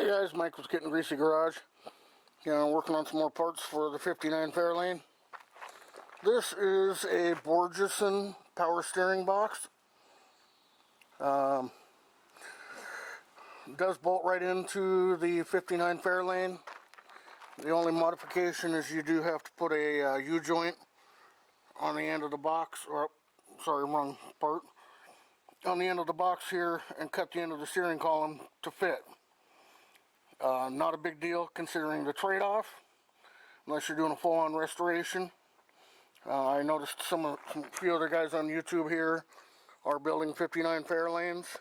Guys, Mike was Gettin Greasy Garage. Working on some more parts for the 59 Fairlane. This is a Borgeson power steering box. Does bolt right into the 59 Fairlane. The only modification is you do have to put a U-joint on the end of the box, or sorry, wrong part, on the end of the box here, and cut the end of the steering column to fit. Not a big deal considering the trade-off, unless you're doing a full-on restoration. I noticed a few other guys on YouTube here are building 59 Fairlanes.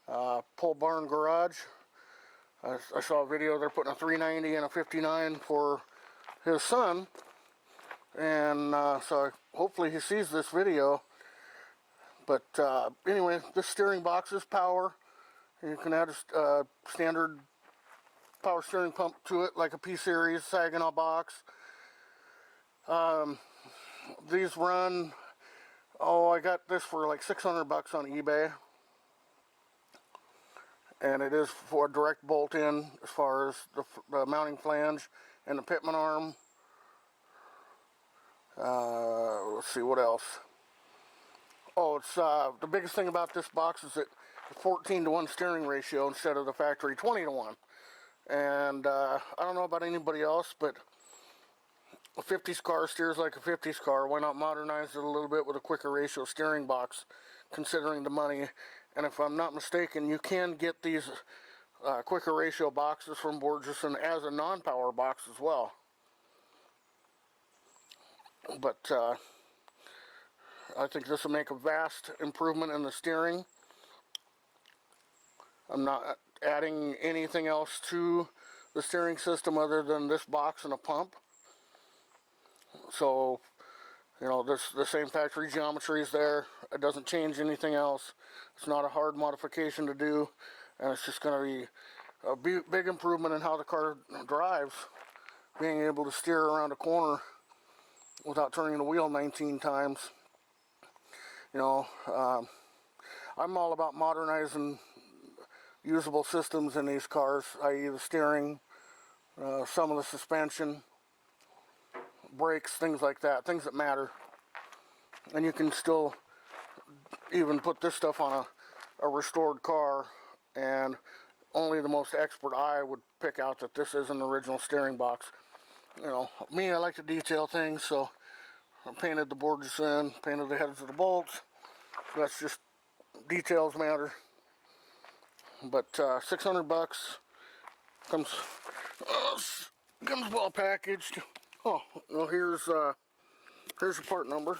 Pole Barn Garage. I saw a video, they're putting a 390 and a 59 for his son. And so hopefully he sees this video. But anyway, this steering box is power. You can add a standard power steering pump to it, like a P-Series Saginaw box. These run, I got this for like 600 bucks on eBay. And it is for direct bolt in as far as the mounting flange and the pitman arm. Let's see what else. It's the biggest thing about this box is that the 14:1 steering ratio instead of the factory 20:1. And I don't know about anybody else, but a 50s car steers like a 50s car. Why not modernize it a little bit with a quicker ratio steering box, considering the money? And if I'm not mistaken, you can get these quicker ratio boxes from Borgeson as a non-power box as well. But I think this will make a vast improvement in the steering. I'm not adding anything else to the steering system other than this box and a pump. So, the same factory geometry is there. It doesn't change anything else. It's not a hard modification to do, and it's just going to be a big improvement in how the car drives, being able to steer around a corner without turning the wheel 19 times. I'm all about modernizing usable systems in these cars, i.e. the steering, some of the suspension, brakes, things like that, things that matter. And you can still even put this stuff on a restored car, and only the most expert eye would pick out that this is an original steering box. Me, I like to detail things, so I painted the Borgeson, painted the heads of the bolts. So that's just details matter. But 600 bucks comes well packaged. Here's your part number.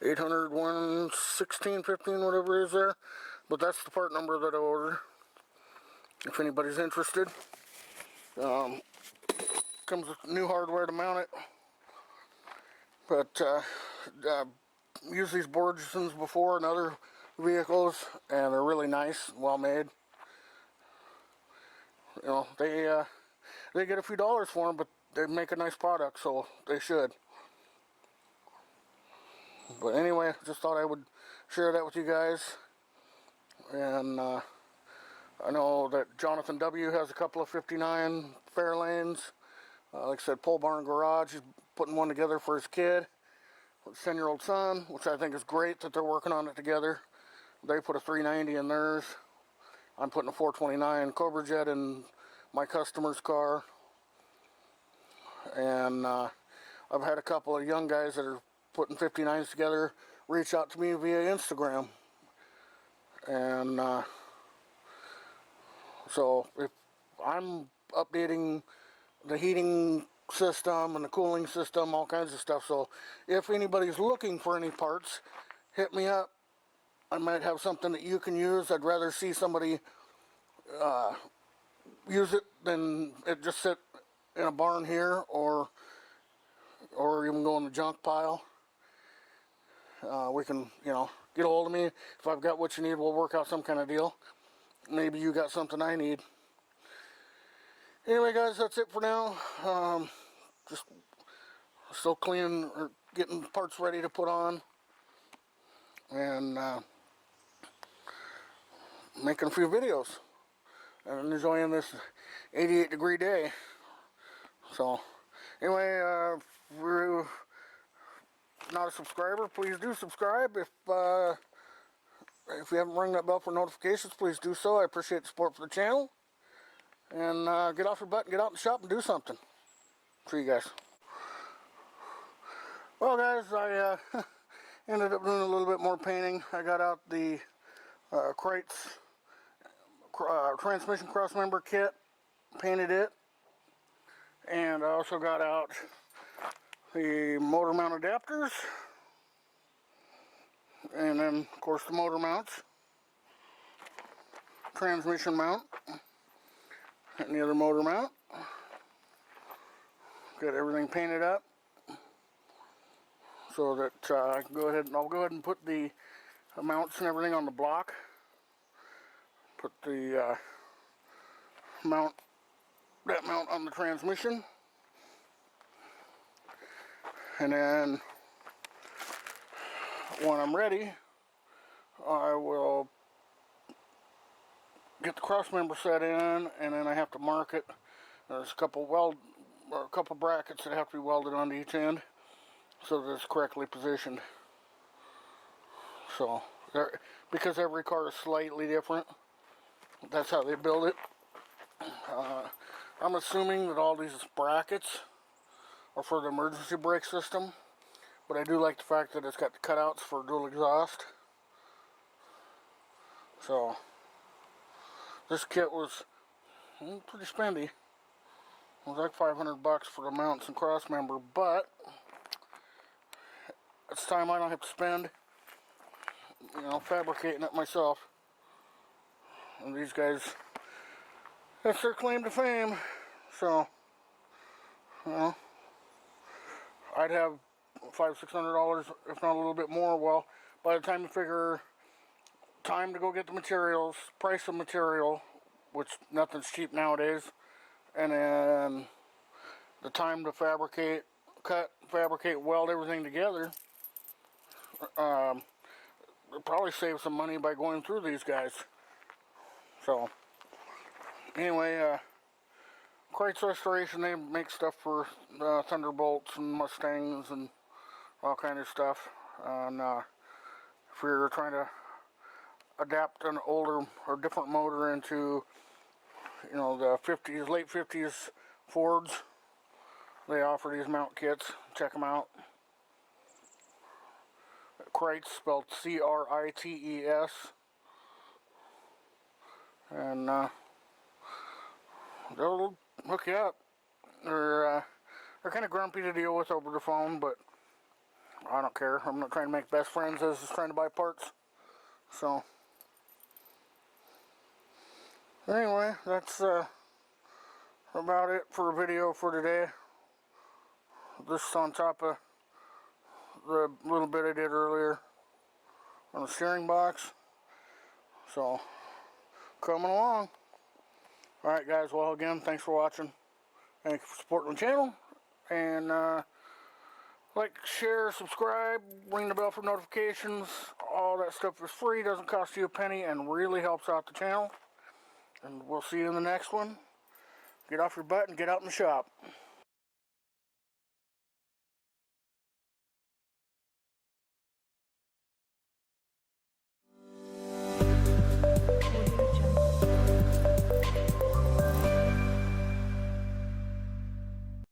800-116-15, whatever it is there. But that's the part number that I ordered, if anybody's interested. Comes with new hardware to mount it. But used these Borgesons before in other vehicles, and they're really nice, well made. They get a few dollars for them, but they make a nice product, so they should. But anyway, just thought I would share that with you guys. And I know that Jonathan W. has a couple of 59 Fairlanes. Like I said, Pole Barn Garage, he's putting one together for his kid, his 10-year-old son, which I think is great that they're working on it together. They put a 390 in theirs. I'm putting a 429 Cobra Jet in my customer's car. And I've had a couple of young guys that are putting 59s together reach out to me via Instagram. And so if I'm updating the heating system and the cooling system, all kinds of stuff. So if anybody's looking for any parts, hit me up. I might have something that you can use. I'd rather see somebody use it than it just sit in a barn here or even go in the junk pile. We can, get a hold of me. If I've got what you need, we'll work out some kind of deal. Maybe you got something I need. Anyway, guys, that's it for now. Just still cleaning or getting parts ready to put on. And making a few videos and enjoying this 88-degree day. So anyway, if you're not a subscriber, please do subscribe. If you haven't rung that bell for notifications, please do so. I appreciate the support for the channel. And get off your butt and get out in the shop and do something. See you guys. Well guys, I ended up doing a little bit more painting. I got out the Kreitz transmission crossmember kit, painted it, and I also got out the motor mount adapters, and then of course the motor mounts, transmission mount, and the other motor mount. Got everything painted up so that I can go ahead and I'll go ahead and put the mounts and everything on the block. Put the mount on the transmission, and then when I'm ready, I will get the crossmember set in, and then I have to mark it. There's a couple brackets that have to be welded onto each end so that it's correctly positioned. So because every car is slightly different, that's how they build it. I'm assuming that all these brackets are for the emergency brake system, but I do like the fact that it's got the cutouts for dual exhaust. So this kit was pretty spendy. It was like $500 for the mounts and crossmember, but it's time I don't have to spend, fabricating it myself. And these guys, that's their claim to fame. So, I'd have $500–600, if not a little bit more. Well, by the time you figure time to go get the materials, price of material, which nothing's cheap nowadays, and then the time to fabricate, cut, fabricate, weld everything together, you'll probably save some money by going through these guys. So anyway, Kreitz Restoration, they make stuff for Thunderbolts and Mustangs and all kind of stuff. And if you're trying to adapt an older or different motor into, the 50s, late 50s Fords, they offer these mount kits. Check them out. Kreitz, spelled C-R-I-T-E-S. And they'll hook you up. They're kind of grumpy to deal with over the phone, but I don't care. I'm not trying to make best friends as just trying to buy parts. So anyway, that's about it for a video for today. This is on top of the little bit I did earlier on the steering box. So coming along. Alright guys, well again, thanks for watching. Thank you for supporting the channel. And like, share, subscribe, ring the bell for notifications. All that stuff is free, doesn't cost you a penny, and really helps out the channel. And we'll see you in the next one. Get off your butt and get out in the shop.